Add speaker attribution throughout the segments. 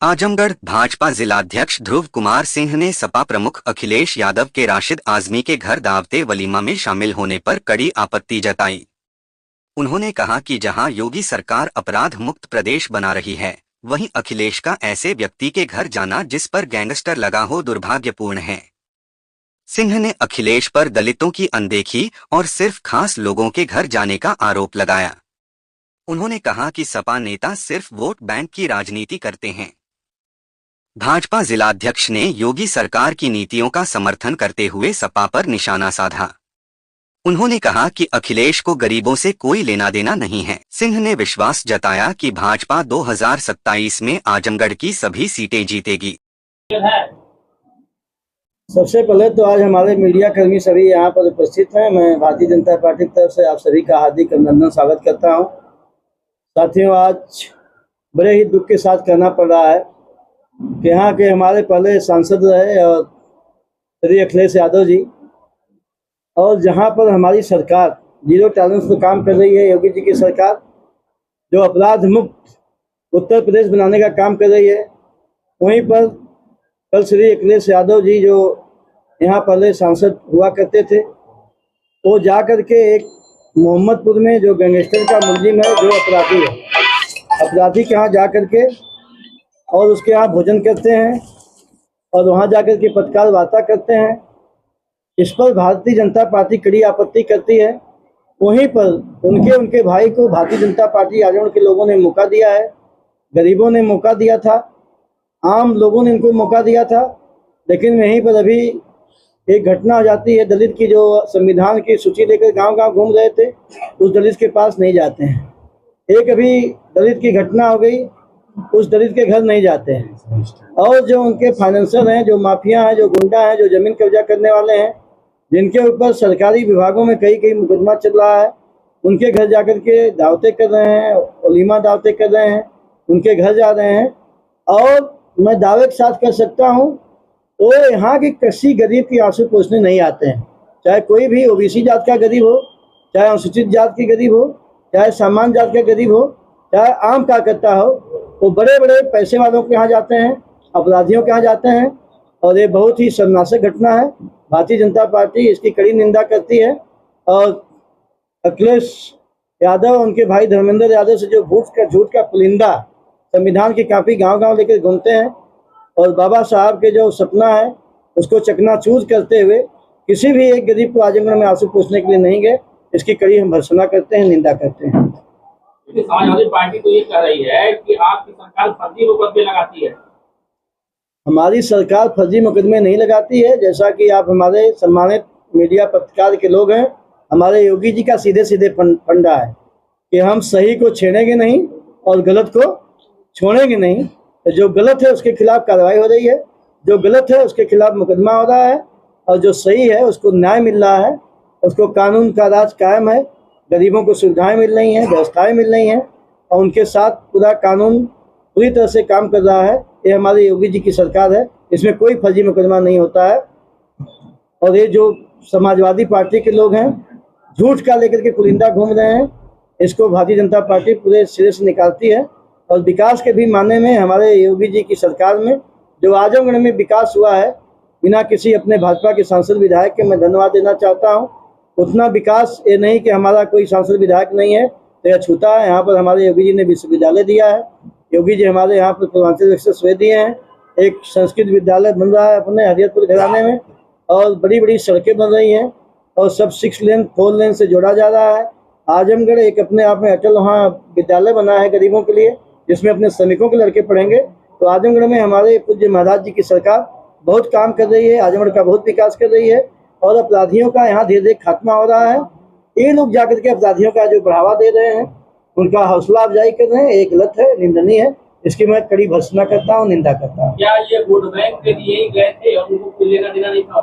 Speaker 1: आजमगढ़ भाजपा जिलाध्यक्ष ध्रुव कुमार सिंह ने सपा प्रमुख अखिलेश यादव के राशिद आजमी के घर दावते वलीमा में शामिल होने पर कड़ी आपत्ति जताई। उन्होंने कहा कि जहां योगी सरकार अपराध मुक्त प्रदेश बना रही है, वहीं अखिलेश का ऐसे व्यक्ति के घर जाना जिस पर गैंगस्टर लगा हो दुर्भाग्यपूर्ण है। सिंह ने अखिलेश पर दलितों की अनदेखी और सिर्फ खास लोगों के घर जाने का आरोप लगाया। उन्होंने कहा कि सपा नेता सिर्फ वोट बैंक की राजनीति करते हैं। भाजपा जिलाध्यक्ष ने योगी सरकार की नीतियों का समर्थन करते हुए सपा पर निशाना साधा। उन्होंने कहा कि अखिलेश को गरीबों से कोई लेना देना नहीं है। सिंह ने विश्वास जताया कि भाजपा 2027 में आजमगढ़ की सभी सीटें जीतेगी।
Speaker 2: सबसे पहले तो आज हमारे मीडिया कर्मी सभी यहाँ पर उपस्थित हैं। मैं भारतीय जनता पार्टी की तरफ से आप सभी का हार्दिक अभिनंदन स्वागत करता हूँ। साथियों, आज बड़े ही दुख के साथ कहना पड़ रहा है कि यहाँ के हमारे पहले सांसद रहे और श्री अखिलेश यादव जी, और जहाँ पर हमारी सरकार जीरो टॉलरेंस पर काम कर रही है, योगी जी की सरकार जो अपराध मुक्त उत्तर प्रदेश बनाने का काम कर रही है, वहीं पर कल श्री अखिलेश यादव जी जो यहाँ पहले सांसद हुआ करते थे, वो जा कर के एक मोहम्मदपुर में जो गैंगस्टर का मुलजिम है, जो अपराधी है, अपराधी के यहाँ जा कर के और उसके यहाँ भोजन करते हैं और वहाँ जाकर के पत्रकार वार्ता करते हैं। इस पर भारतीय जनता पार्टी कड़ी आपत्ति करती है। वहीं पर उनके भाई को भारतीय जनता पार्टी आजमगढ़ के लोगों ने मौका दिया है, गरीबों ने मौका दिया था, आम लोगों ने इनको मौका दिया था। लेकिन वहीं पर अभी एक घटना हो जाती है, दलित की जो संविधान की सूची लेकर गांव-गांव घूम रहे थे, उस दलित के पास नहीं जाते हैं। एक अभी दलित की घटना हो गई, उस दलित के घर नहीं जाते हैं। और जो उनके फाइनेंसर हैं, जो माफिया हैं, जो गुंडा हैं, जो जमीन कब्जा करने वाले हैं, जिनके ऊपर सरकारी विभागों में कई मुकदमा चल रहा है, उनके घर जाकर के दावतें कर रहे हैं, वलीमा दावतें कर रहे हैं, उनके घर जा रहे हैं। और मैं दावे के साथ कर सकता हूँ, वो यहाँ के किसी गरीब की आंसू पोंछने नहीं आते हैं। चाहे कोई भी ओबीसी जात का गरीब हो, चाहे अनुसूचित जात की गरीब हो, चाहे सामान्य जात का गरीब हो, चाहे आम कार्यकर्ता हो, वो बड़े बड़े पैसे वालों के यहाँ जाते हैं, अपराधियों के यहाँ जाते हैं। और ये बहुत ही शर्मनाक घटना है। भारतीय जनता पार्टी इसकी कड़ी निंदा करती है। और अखिलेश यादव, उनके भाई धर्मेंद्र यादव से जो झूठ का पुलिंदा संविधान की कापी गांव-गांव लेकर घूमते हैं और बाबा साहब के जो सपना है उसको चकनाचूर करते हुए किसी भी एक गरीब को आजमगढ़ में आंसू पोंछने के लिए नहीं गए, इसकी कड़ी हम भर्त्सना करते हैं, निंदा करते हैं।
Speaker 3: समाजवादी पार्टी तो ये कह रही है कि आपकी सरकार फर्जी मुकदमे लगाती है।
Speaker 2: हमारी सरकार फर्जी मुकदमे नहीं लगाती है। जैसा कि आप हमारे सम्मानित मीडिया पत्रकार के लोग हैं, हमारे योगी जी का सीधे फंडा है कि हम सही को छेड़ेंगे नहीं और गलत को छोड़ेंगे नहीं। तो जो गलत है उसके खिलाफ कार्रवाई हो रही है, जो गलत है उसके खिलाफ मुकदमा हो रहा है, और जो सही है उसको न्याय मिल रहा है, उसको कानून का राज कायम है, गरीबों को सुविधाएं मिल रही हैं, व्यवस्थाएं मिल रही हैं, और उनके साथ पूरा कानून पूरी तरह से काम कर रहा है। ये हमारे योगी जी की सरकार है, इसमें कोई फर्जी मुकदमा नहीं होता है। और ये जो समाजवादी पार्टी के लोग हैं, झूठ का लेकर के पुलिंदा घूम रहे हैं, इसको भारतीय जनता पार्टी पूरे सिरे से निकालती है। और विकास के भी माने में हमारे योगी जी की सरकार में जो आजमगढ़ में विकास हुआ है, बिना किसी अपने भाजपा के सांसद विधायक के मैं धन्यवाद देना चाहता हूँ। उतना विकास ये नहीं कि हमारा कोई सांसद विधायक नहीं है तो यह छूता है। यहाँ पर हमारे योगी जी ने विश्वविद्यालय दिया है, योगी जी हमारे यहाँ पर पूर्वांचल एक्सप्रेसवे दिए हैं, एक संस्कृत विद्यालय बन रहा है अपने हरियतपुर घराने में, और बड़ी बड़ी सड़कें बन रही हैं, और सब 6 लेन 4 लेन से जोड़ा जा रहा है। आजमगढ़ एक अपने आप में अटल वहाँ विद्यालय बना है गरीबों के लिए, जिसमें अपने श्रमिकों के लड़के पढ़ेंगे। तो आजमगढ़ में हमारे पूज्य महाराज जी की सरकार बहुत काम कर रही है, आजमगढ़ का बहुत विकास कर रही है, और अपराधियों का यहाँ धीरे धीरे खात्मा हो रहा है। ये लोग जाकर के अपराधियों का जो बढ़ावा दे रहे हैं, उनका हौसला अफजाई कर रहे हैं, ये गलत है, निंदनीय है। इसकी मैं कड़ी भर्त्सना करता हूँ, निंदा करता हूँ।
Speaker 3: क्या ये वोट बैंक के लिए ही गए थे और उनको कोई लेना देना नहीं था?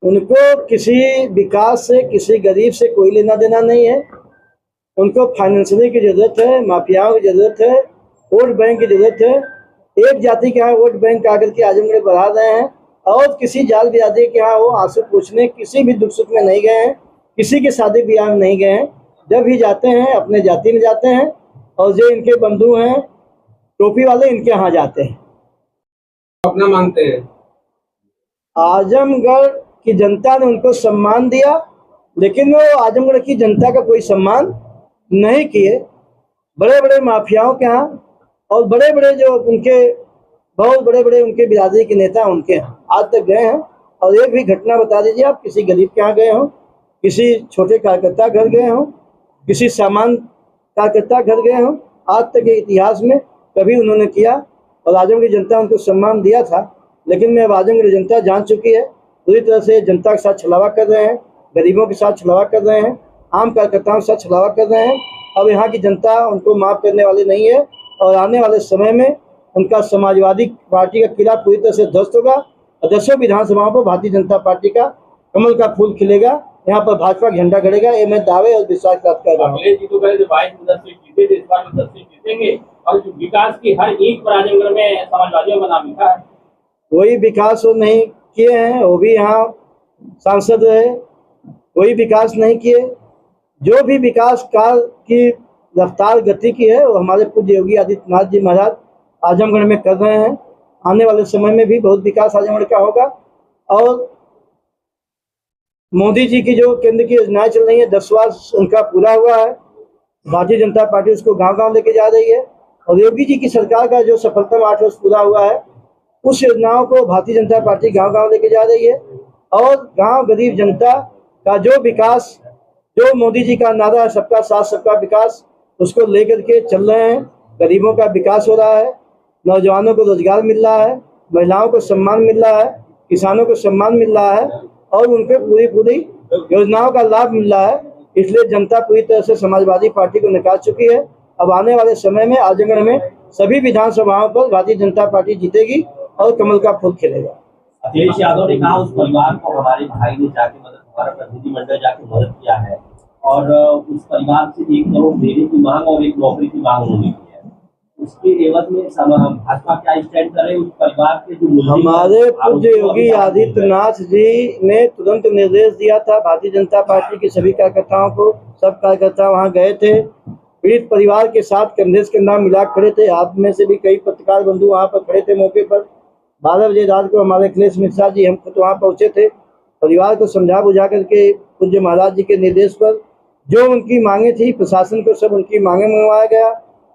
Speaker 2: उनको किसी विकास से, किसी गरीब से कोई लेना देना नहीं है। उनको फाइनेंशियली की जरूरत है, माफियाओं की जरूरत है, वोट बैंक की जरूरत है। एक जाति के यहाँ वोट बैंक आकर के आजमगढ़ बढ़ा रहे हैं, और किसी जाल बिरादरी के यहाँ वो आंसू पूछने किसी भी दुख सुख में नहीं गए हैं, किसी के शादी ब्याह में नहीं गए हैं। जब भी जाते हैं अपने जाति में जाते हैं, और जो इनके बंधु हैं टोपी वाले इनके यहाँ जाते हैं।
Speaker 3: अपना मानते हैं।
Speaker 2: आजमगढ़ की जनता ने उनको सम्मान दिया, लेकिन वो आजमगढ़ की जनता का कोई सम्मान नहीं किए। बड़े बड़े माफियाओं के यहाँ और बड़े बड़े जो उनके बहुत बड़े बड़े उनके बिरादरी के नेता उनके यहाँ आज तक गए हैं। और एक भी घटना बता दीजिए आप, किसी गरीब के यहाँ गए हो, किसी छोटे कार्यकर्ता घर गए हो, किसी सामान्य कार्यकर्ता घर गए हो, आज तक के इतिहास में कभी उन्होंने किया। और आजमगढ़ की जनता उनको सम्मान दिया था, लेकिन मैं अब आजमगढ़ जनता जान चुकी है पूरी तरह से जनता के साथ छलावा कर रहे हैं, गरीबों के साथ छलावा कर रहे हैं, आम कार्यकर्ताओं के साथ छलावा कर रहे हैं। अब यहाँ की जनता उनको माफ़ करने वाली नहीं है और आने वाले समय में उनका समाजवादी पार्टी का किला पूरी तरह से ध्वस्त होगा और 10 विधानसभाओं पर भारतीय जनता पार्टी का कमल का फूल खिलेगा। यहाँ पर भाजपा झंडा गड़ेगा, ये मैं दावे और विश्वास प्राप्त कर रहा हूँ।
Speaker 3: और विकास की हर ईंट पर आजमगढ़ में समाजवादियों का नाम लिखा है।
Speaker 2: कोई विकास वो नहीं किए हैं, वो भी यहाँ सांसद रहे, कोई विकास नहीं किए। जो भी विकास काल की रफ्तार गति की है वो हमारे पूज्य योगी आदित्यनाथ जी महाराज आजमगढ़ में कर रहे हैं। आने वाले समय में भी बहुत विकास आजमगढ़ का होगा। और मोदी जी की जो केंद्र की योजनाएं चल रही है, 10 वर्ष उनका पूरा हुआ है, भारतीय जनता पार्टी उसको गांव-गांव लेके जा रही है। और योगी जी की सरकार का जो सफलतम 8 वर्ष पूरा हुआ है, उस योजनाओं को भारतीय जनता पार्टी गांव-गांव लेके जा रही है। और गांव गरीब जनता का जो विकास, जो मोदी जी का नारा है सबका साथ सबका विकास, उसको लेकर के चल रहे हैं। गरीबों का विकास हो रहा है, नौजवानों को रोजगार मिल रहा है, महिलाओं को सम्मान मिल रहा है, किसानों को सम्मान मिल रहा है और उनके पूरी योजनाओं का लाभ मिल रहा है। इसलिए जनता पूरी तरह से समाजवादी पार्टी को निकाल चुकी है। अब आने वाले समय में आजमगढ़ में सभी विधानसभाओं पर भारतीय जनता पार्टी जीतेगी और कमल का फूल खिलेगा।
Speaker 4: अखिलेश यादव ने कहा उस परिवार को हमारे भाई ने जाके मदद, हमारा प्रतिनिधिमंडल जाके मदद किया है और उस परिवार से 1 करोड़ देने की मांग और 1 नौकरी की मांग उन्होंने की है। उसके एवज में भाजपा क्या स्टैंड करे उस परिवार के जो
Speaker 2: हमारे पूज्य योगी आदित्यनाथ जी ने तुरंत निर्देश दिया था भारतीय जनता पार्टी के सभी कार्यकर्ताओं को। सब कार्यकर्ता वहां गए थे, पीड़ित परिवार के साथ कंधे से कंधा मिला खड़े थे। आप में से भी कई पत्रकार बंधु वहां पर खड़े थे मौके पर। 12 बजे रात को हमारे अखिलेश मिश्रा जी हम खुद वहाँ पहुँचे थे। परिवार को समझा बुझा करके पूज्य महाराज जी के निर्देश पर जो उनकी मांगे थी, प्रशासन को सब उनकी मांगे मंगवाया गया।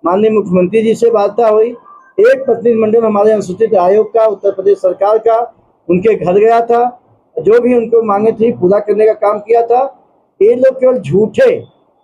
Speaker 2: माननीय मुख्यमंत्री जी से वार्ता हुई। एक प्रतिनिधिमंडल हमारे अनुसूचित आयोग का, उत्तर प्रदेश सरकार का, उनके घर गया था, जो भी उनको मांगे थी पूरा करने का काम किया था। ये लोग केवल झूठे,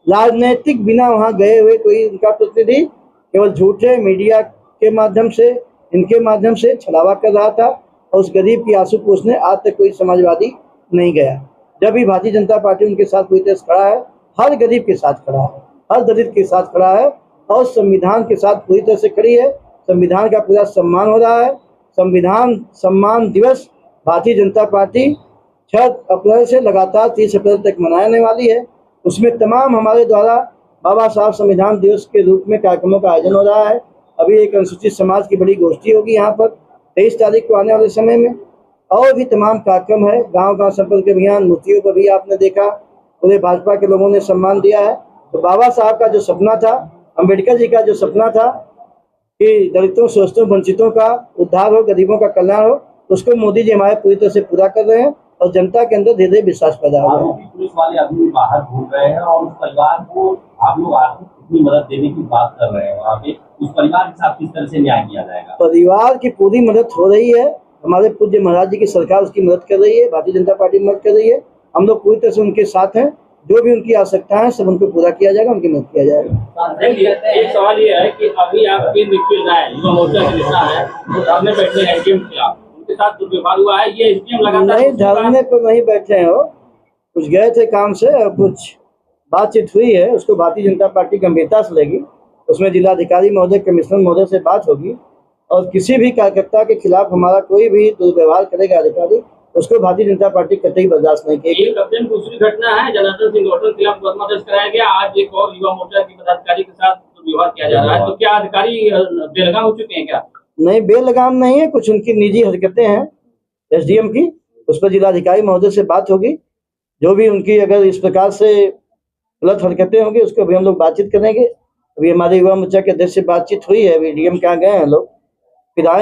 Speaker 2: राजनैतिक बिना वहाँ गए हुए कोई उनका प्रतिनिधि केवल झूठे मीडिया के माध्यम से, इनके माध्यम से छलावा कर रहा था और उस गरीब की आंसू पोंछने आज तक कोई समाजवादी नहीं गया। जब भी भारतीय जनता पार्टी उनके साथ पूरी तरह खड़ा है, हर गरीब के साथ खड़ा है, हर दलित के साथ खड़ा है और संविधान के साथ पूरी तरह से खड़ी है। संविधान का पूरा सम्मान हो रहा है। संविधान सम्मान दिवस भारतीय जनता पार्टी 6 अप्रैल से लगातार 30 अप्रैल तक मनाने वाली है। उसमें तमाम हमारे द्वारा बाबा साहब संविधान दिवस के रूप में कार्यक्रमों का आयोजन हो रहा है। अभी एक अनुसूचित समाज की बड़ी गोष्ठी होगी यहाँ पर 23 तारीख को आने वाले समय में, और भी तमाम कार्यक्रम है। गांव-गांव संपर्क अभियान, मूर्तियों पर भी आपने देखा पूरे भाजपा के लोगों ने सम्मान दिया है। तो बाबा साहब का जो सपना था, अम्बेडकर जी का जो सपना था कि दलितों, शोषितों, वंचितों का उद्धार हो, गरीबों का कल्याण हो, उसको मोदी जी हमारे पूरी तरह से पूरा कर रहे हैं और जनता के अंदर धीरे धीरे विश्वास पैदा हो रहा है।
Speaker 4: पुलिस वाले अभी बाहर घूम रहे हैं और उस परिवार को आप लोग आर्थिक कितनी मदद देने की बात कर रहे हैं, वहाँ पे उस परिवार के साथ किस तरह से न्याय किया जाएगा?
Speaker 2: परिवार की पूरी मदद हो रही है। हमारे पूज्य महाराज जी की सरकार उसकी मदद कर रही है, भारतीय जनता पार्टी मदद कर रही है। हम लोग पूरी तरह से उनके साथ हैं। जो भी उनकी आवश्यकता है सब उनको पूरा किया जाएगा, उनकी मदद किया जाएगा।
Speaker 3: एक सवाल ये है कि अभी आपके निखिल राय युवा मोर्चा के नेता है, वो धरने बैठे हैं एसडीएम के खिलाफ, उनके साथ दुर्व्यवहार हुआ है, ये एसडीएम लगातार
Speaker 2: नहीं, धरने पर नहीं बैठे हो, कुछ गए थे काम से और कुछ बातचीत हुई है, उसको भारतीय जनता पार्टी गंभीरता से लेगी। उसमें जिलाधिकारी महोदय, कमिश्नर महोदय से बात होगी और किसी भी कार्यकर्ता के खिलाफ हमारा कोई भी दुर्व्यवहार करेगा अधिकारी, उसको भारतीय जनता पार्टी कतई बर्दाश्त नहीं करेगी।
Speaker 3: दूसरी घटना है, जनार्दन सिंह गौतम के खिलाफ मुकदमा दर्ज कराया गया। आज एक और युवा मोर्चा के पदाधिकारी के साथ दुर्व्यवहार किया जा रहा है, तो क्या अधिकारी बेलगाम हो चुके हैं क्या?
Speaker 2: नहीं, बेलगाम नहीं है, कुछ उनकी निजी हरकतें हैं एसडीएम की, उस पर जिलाधिकारी महोदय से बात होगी। जो भी उनकी अगर इस प्रकार से गलत हरकतें होंगी उसको भी हम लोग बातचीत करेंगे अभी हमारे युवा मोर्चा के अध्यक्ष से बातचीत हुई है, अभी डीएम के यहाँ गए हैं लोग, फिर आए